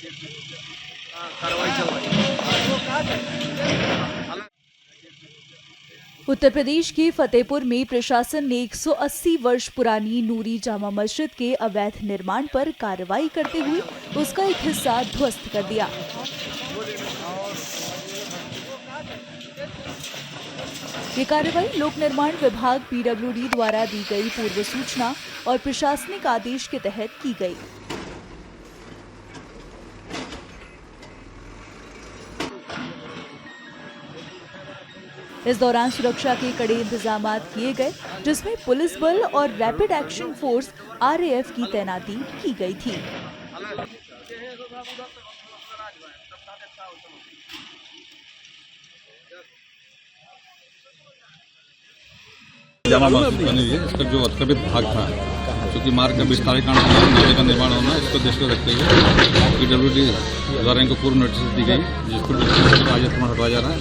कार्रवाई चल रही है। उत्तर प्रदेश के फतेहपुर में प्रशासन ने 180 वर्ष पुरानी नूरी जामा मस्जिद के अवैध निर्माण पर कार्रवाई करते हुए उसका एक हिस्सा ध्वस्त कर दिया। ये कार्रवाई लोक निर्माण विभाग PWD द्वारा दी गई पूर्व सूचना और प्रशासनिक आदेश के तहत की गई। इस दौरान सुरक्षा के कड़े इंतजामात किए गए, जिसमें पुलिस बल और रैपिड एक्शन फोर्स RAF की तैनाती की गई थी। जामा मस्जिद बनी हुई है, इसका जो अतिक्रमित भाग था, क्योंकि मार्ग का विस्तारीकरण नाले का निर्माण होना, इसको दृष्टि में रखते हुए PWD द्वारा इनको पूर्व नोटिस दी गई, जिसको आज अतिक्रमण हटवाया जा रहा है।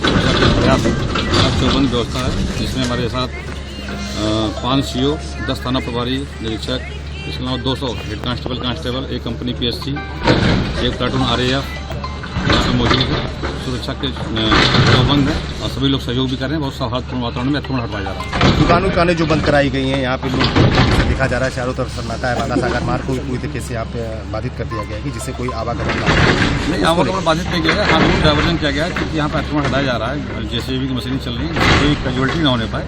पर्याप्त चौबंद व्यवस्था है, जिसमें हमारे साथ 5 CO, 10 थाना प्रभारी निरीक्षक, इसके अलावा 200 head constable, 1 company PSC, 1 platoon RAF यहाँ पर मौजूद है। सुरक्षा के चौबंद है और सभी लोग सहयोग भी कर रहे हैं। बहुत सौहार्दपूर्ण वातावरण में अतिक्रमण हटवाया जा रहा है। दुकानें जो बंद कराई गई हैं, यहाँ पे लोग देखा जा रहा है, चारों तरफ सन्नाटा है। बाधा सागर मार्ग को पूरी तरीके से यहाँ पे बाधित कर दिया गया है कि जिससे कोई आवागमन नहीं, आवागमन बाधित नहीं किया गया। हाँ, रूट डाइवर्जन किया गया है, क्योंकि यहाँ पर अतिक्रमण हटाया जा रहा है। JCB की मशीनिंग चल रही है, कोई कैजुअलिटी न होने पाए,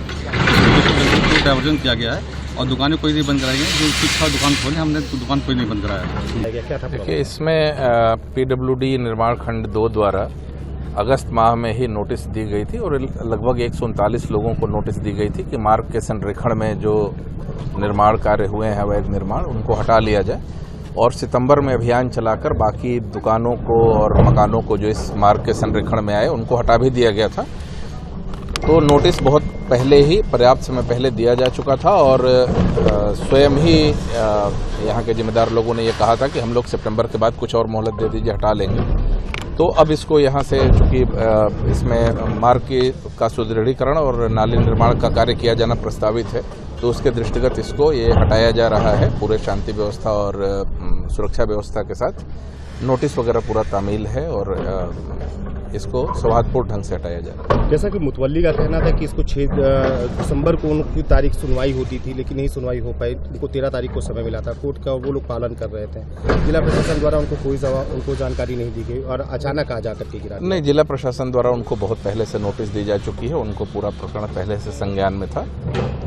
रूट डाइवर्जन किया गया है और दुकानें कोई नहीं बंद कराई गई। जो इच्छा दुकान खोले, हमने दुकान कोई नहीं बंद कराया। देखिए, इसमें PWD निर्माण खंड 2 द्वारा अगस्त माह में ही नोटिस दी गई थी और लगभग 139 लोगों को नोटिस दी गई थी कि मार्ग के संरेखण में जो निर्माण कार्य हुए हैं अवैध निर्माण, उनको हटा लिया जाए। और सितंबर में अभियान चलाकर बाकी दुकानों को और मकानों को जो इस मार्ग के संरेखण में आए उनको हटा भी दिया गया था। तो नोटिस बहुत पहले ही, पर्याप्त समय पहले दिया जा चुका था और स्वयं ही यहाँ के जिम्मेदार लोगों ने ये कहा था कि हम लोग सितंबर के बाद कुछ और मोहलत दे दीजिए, हटा लेंगे। तो अब इसको यहाँ से, चूंकि इसमें मार्ग का सुदृढ़ीकरण और नाली निर्माण का कार्य किया जाना प्रस्तावित है, तो उसके दृष्टिगत इसको ये हटाया जा रहा है पूरे शांति व्यवस्था और सुरक्षा व्यवस्था के साथ। नोटिस वगैरह पूरा तामील है और इसको सौहार्दपूर्ण ढंग से हटाया जा रहा है। जैसा कि मुतवल्ली का कहना था कि इसको 6 दिसंबर को उनकी तारीख सुनवाई होती थी, लेकिन नहीं सुनवाई हो पाई। उनको 13 तारीख को समय मिला था कोर्ट का, वो लोग पालन कर रहे थे। जिला प्रशासन द्वारा उनको जानकारी नहीं दी गई और अचानक आ जाकर के गिरा। नहीं, जिला प्रशासन द्वारा उनको बहुत पहले से नोटिस दी जा चुकी है। उनको पूरा प्रकरण पहले से संज्ञान में था।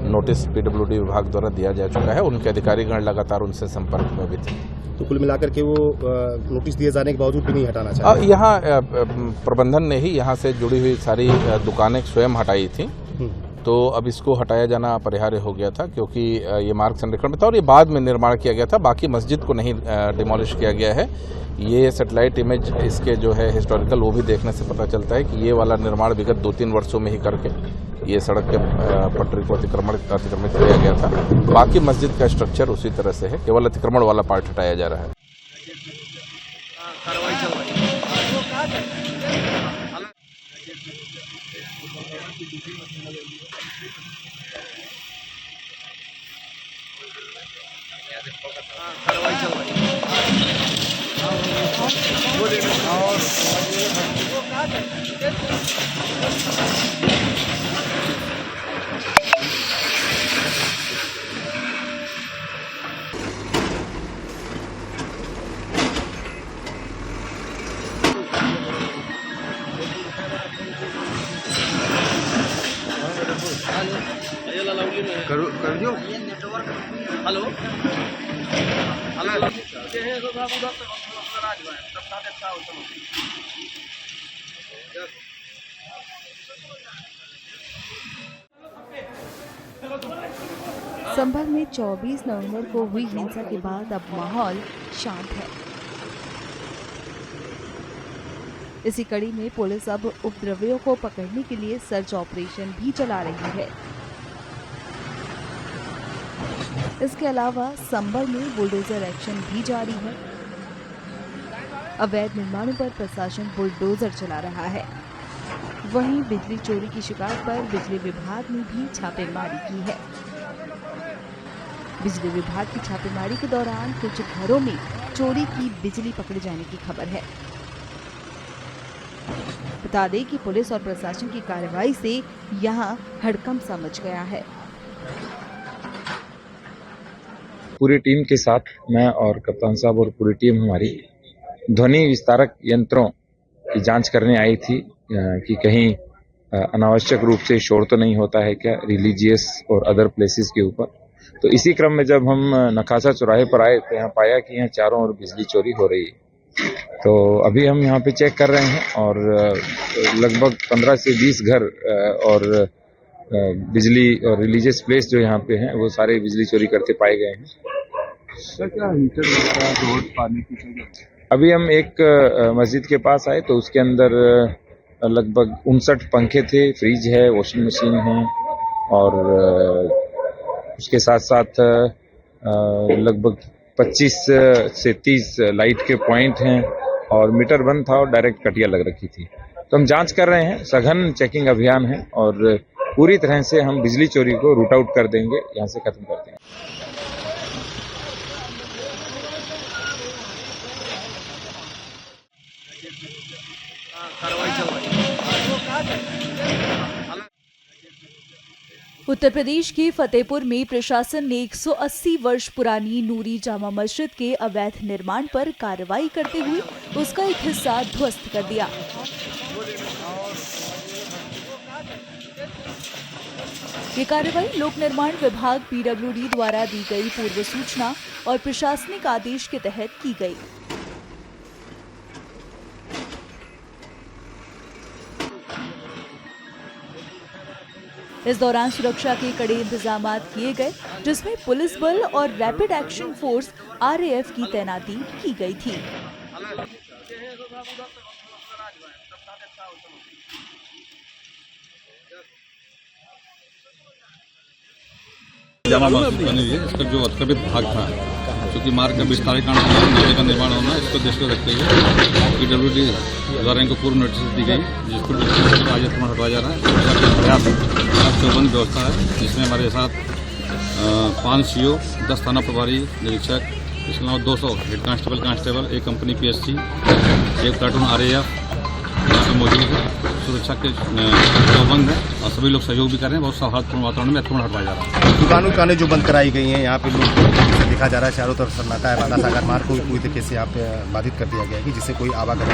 नोटिस PWD विभाग द्वारा दिया जा चुका है। उनके अधिकारीगण लगातार उनसे संपर्क में भी थे। तो कुल मिलाकर के वो नोटिस दिए जाने के बावजूद भी नहीं हटाना चाहिए। यहाँ प्रबंधन ने ही यहाँ से जुड़ी हुई सारी दुकानें स्वयं हटाई थी, तो अब इसको हटाया जाना अपरिहार्य हो गया था, क्योंकि ये मार्ग संरक्षण में था और ये बाद में निर्माण किया गया था। बाकी मस्जिद को नहीं डिमोलिश किया गया है। ये सैटेलाइट इमेज इसके जो है हिस्टोरिकल, वो भी देखने से पता चलता है कि ये वाला निर्माण विगत 2-3 वर्षों में ही करके ये सड़क के पटरी को अतिक्रमित किया गया था। बाकी मस्जिद का स्ट्रक्चर उसी तरह से है, केवल अतिक्रमण वाला पार्ट हटाया जा रहा है। कार्रवाई चल रही है। कार्रवाई चल रही है। कर दियो। हेलो संभल में 24 नवंबर को हुई हिंसा के बाद अब माहौल शांत है। इसी कड़ी में पुलिस अब उपद्रवियों को पकड़ने के लिए सर्च ऑपरेशन भी चला रही है। इसके अलावा संभल में बुलडोजर एक्शन भी जारी है। अवैध निर्माणों पर प्रशासन बुलडोजर चला रहा है। वहीं बिजली चोरी की शिकायत पर बिजली विभाग ने भी छापेमारी की है। बिजली विभाग की छापेमारी के दौरान कुछ घरों में चोरी की बिजली पकड़े जाने की खबर है। बता दें कि पुलिस और प्रशासन की कार्रवाई से यहां हड़कंप सा मच गया है। पूरी टीम के साथ मैं और कप्तान साहब और पूरी टीम हमारी ध्वनि विस्तारक यंत्रों की जांच करने आई थी कि कहीं अनावश्यक रूप से शोर तो नहीं होता है क्या रिलीजियस और अदर प्लेसेस के ऊपर। तो इसी क्रम में जब हम नखासा चौराहे पर आए तो यहाँ पाया कि यहाँ चारों ओर बिजली चोरी हो रही है। तो अभी हम यहाँ पे चेक कर रहे हैं और लगभग 15 से 20 घर और बिजली और रिलीजियस प्लेस जो यहाँ पे हैं वो सारे बिजली चोरी करते पाए गए हैं। अभी हम एक मस्जिद के पास आए तो उसके अंदर लगभग 59 पंखे थे, फ्रिज है, वॉशिंग मशीन है और उसके साथ साथ लगभग 25 से 30 लाइट के पॉइंट हैं और मीटर बंद था और डायरेक्ट कटिया लग रखी थी। तो हम जांच कर रहे हैं, सघन चेकिंग अभियान है और पूरी तरह से हम बिजली चोरी को रूट आउट कर देंगे, यहाँ से खत्म कर देंगे। कार्रवाई चल रही है। उत्तर प्रदेश के फतेहपुर में प्रशासन ने 180 वर्ष पुरानी नूरी जामा मस्जिद के अवैध निर्माण पर कार्रवाई करते हुए उसका एक हिस्सा ध्वस्त कर दिया। ये कार्रवाई लोक निर्माण विभाग पीडब्ल्यूडी द्वारा दी गई पूर्व सूचना और प्रशासनिक आदेश के तहत की गई। इस दौरान सुरक्षा के कड़े इंतजाम किए गए, जिसमें पुलिस बल और रैपिड एक्शन फोर्स RAF की तैनाती की गई थी। जामा मस्जिद बनी हुई है, इसका जो अतिक्रमित भाग था क्योंकि मार्ग का विस्तारीकरण होना, नाले का निर्माण होना, इसको दृष्टि रखते हुए पीडब्ल्यूडी द्वारा इनको पूर्व नोटिस दी गई, जिसको आज अतिक्रमण हटवाया जा रहा है। पर्याप्त चौबंद व्यवस्था है जिसमें हमारे साथ 5 CO, 10 थाना प्रभारी निरीक्षक, इसके अलावा 200 head constable, 1 company PSC, 1 platoon RAF यहाँ पे मौजूद है। सुरक्षा के चौबंद है और सभी लोग सहयोग भी कर रहे हैं। बहुत सौहार्दपूर्ण वातावरण में अतिक्रमण हटवाया जा रहा है। दुकानें जो बंद कराई गई हैं, यहाँ पे लोग देखा जा रहा है चारों तरफ सन्नाटा है। बाला सागर मार्ग को पूरी तरीके से यहाँ पे बाधित कर दिया गया है कि जिससे कोई आवागमन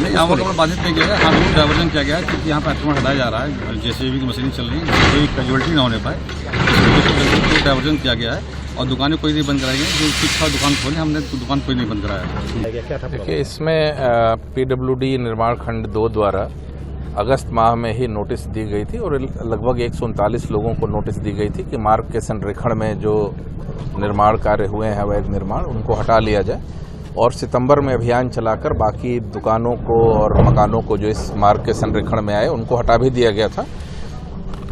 नहीं, आवागमन बाधित नहीं किया गया। हाँ, रूट डाइवर्जन किया गया है क्योंकि यहाँ पर अतिक्रमण हटाया जा रहा है। JCB की मशीनें चल रही हैं, कोई कैजुअलिटी ना होने पाए, रूट डाइवर्जन किया गया है और दुकानें कोई नहीं बंद कराई गई। जो शिक्षा दुकान खोली, हमने दुकान कोई नहीं बंद कराया। देखिए, इसमें PWD निर्माण खंड 2 द्वारा अगस्त माह में ही नोटिस दी गई थी और लगभग 139 लोगों को नोटिस दी गई थी कि मार्ग के संरेखण में जो निर्माण कार्य हुए हैं अवैध निर्माण, उनको हटा लिया जाए। और सितंबर में अभियान चलाकर बाकी दुकानों को और मकानों को जो इस मार्ग के संरेखण में आए उनको हटा भी दिया गया था।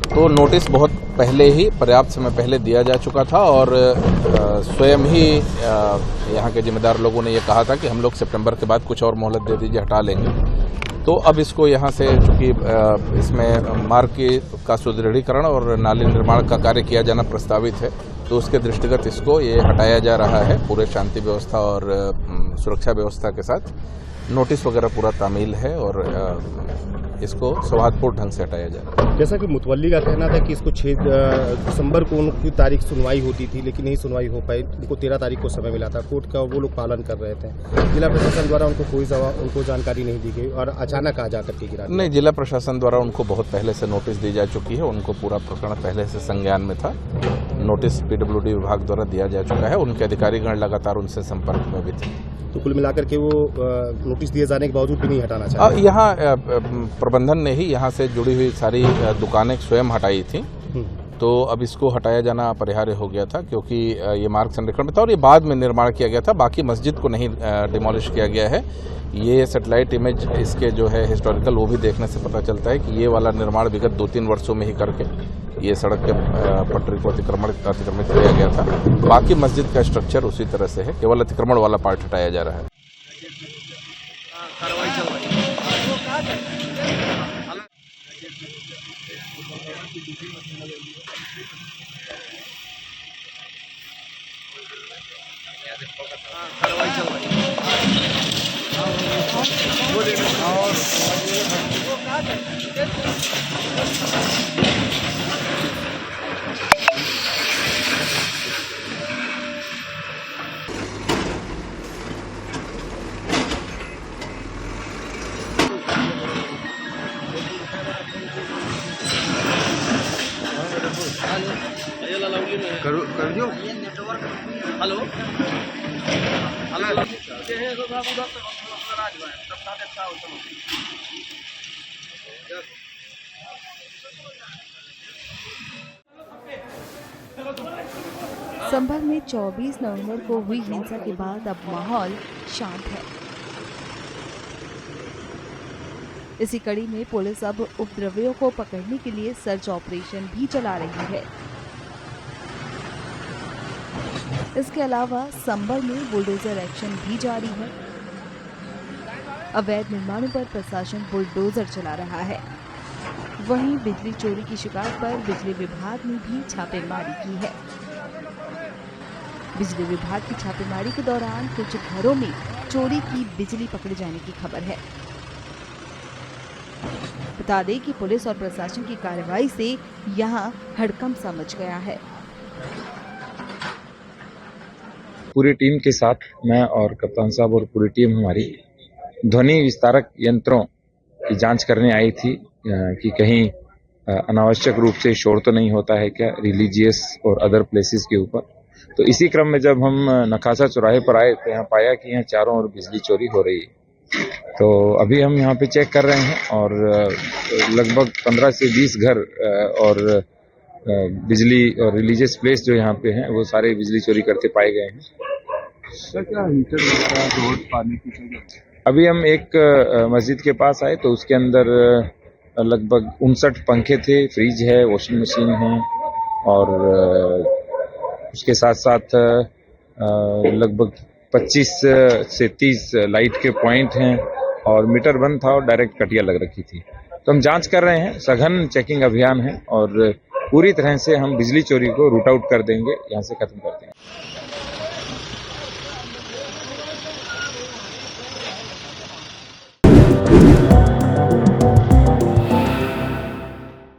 तो नोटिस बहुत पहले ही, पर्याप्त समय पहले दिया जा चुका था और स्वयं ही यहाँ के जिम्मेदार लोगों ने ये कहा था कि हम लोग सितंबर के बाद कुछ और मोहलत दे दीजिए, हटा लेंगे। तो अब इसको यहाँ से, चूंकि इसमें मार्ग का सुदृढ़ीकरण और नाले निर्माण का कार्य किया जाना प्रस्तावित है, तो उसके दृष्टिगत इसको ये हटाया जा रहा है पूरे शांति व्यवस्था और सुरक्षा व्यवस्था के साथ। नोटिस वगैरह पूरा तामील है और इसको सौहार्दपूर्ण ढंग से हटाया जा रहा है। जैसा कि मुतवल्ली का कहना था कि इसको 6 दिसंबर को उनकी तारीख सुनवाई होती थी, लेकिन नहीं सुनवाई हो पाई। उनको 13 तारीख को समय मिला था कोर्ट का, वो लोग पालन कर रहे थे। जिला प्रशासन द्वारा उनको जानकारी नहीं दी गई और अचानक आ जाकर के गिरा। नहीं, जिला प्रशासन द्वारा उनको बहुत पहले से नोटिस दी जा चुकी है। उनको पूरा प्रकरण पहले से संज्ञान में था। नोटिस PWD विभाग द्वारा दिया जा चुका है। उनके अधिकारीगण लगातार उनसे संपर्क में भी थे। तो कुल मिलाकर के वो नोटिस दिए जाने के बावजूद भी नहीं हटाना चाहिए। यहाँ प्रबंधन ने ही यहाँ से जुड़ी हुई सारी दुकानें स्वयं हटाई थी, तो अब इसको हटाया जाना अपरिहार्य हो गया था क्योंकि ये मार्ग संरक्षण में था और ये बाद में निर्माण किया गया था। बाकी मस्जिद को नहीं डिमोलिश किया गया है। ये सैटेलाइट इमेज इसके जो है हिस्टोरिकल, वो भी देखने से पता चलता है कि ये वाला निर्माण विगत 2-3 वर्षों में ही करके ये सड़क के पटरी को अतिक्रमित किया गया था। बाकी मस्जिद का स्ट्रक्चर उसी तरह से है, केवल अतिक्रमण वाला पार्ट हटाया जा रहा है। कार्रवाई चल रही है। हाँ, कार्रवाई चल रही है। याला लावली नाही. हॅलो हॅलो ते हे जो बाबू डॉक्टर राजभाई तब तात्यात काय होतं संभल में 24 नवंबर को हुई हिंसा के बाद अब माहौल शांत है। इसी कड़ी में पुलिस अब उपद्रवियों को पकड़ने के लिए सर्च ऑपरेशन भी चला रही है। इसके अलावा संभल में बुलडोजर एक्शन भी जारी है। अवैध निर्माणों पर प्रशासन बुलडोजर चला रहा है। वहीं बिजली चोरी की शिकायत पर बिजली विभाग ने भी छापेमारी की है। बिजली विभाग की छापेमारी के दौरान कुछ घरों में चोरी की बिजली पकड़े जाने की खबर है। बता दें कि पुलिस और प्रशासन की कार्रवाई से यहां हड़कंप सा मच गया है। पूरी टीम के साथ मैं और कप्तान साहब और पूरी टीम हमारी ध्वनि विस्तारक यंत्रों की जांच करने आई थी कि कहीं अनावश्यक रूप से शोर तो नहीं होता है क्या रिलीजियस और अदर प्लेसेस के ऊपर। तो इसी क्रम में जब हम नखासा चौराहे पर आए तो यहाँ पाया कि यहाँ चारों ओर बिजली चोरी हो रही है। तो अभी हम यहाँ पे चेक कर रहे हैं और लगभग 15 से 20 घर और बिजली और रिलीजियस प्लेस जो यहाँ पे हैं वो सारे बिजली चोरी करते पाए गए हैं। क्या मीटर रोड पानी की अभी हम एक मस्जिद के पास आए तो उसके अंदर लगभग 59 पंखे थे, फ्रिज है, वॉशिंग मशीन है और उसके साथ साथ लगभग 25 से 30 लाइट के पॉइंट हैं और मीटर बंद था और डायरेक्ट कटिया लग रखी थी। तो हम जांच कर रहे हैं, सघन चेकिंग अभियान है और पूरी तरह से हम बिजली चोरी को रूट आउट कर देंगे, यहाँ से खत्म कर देंगे।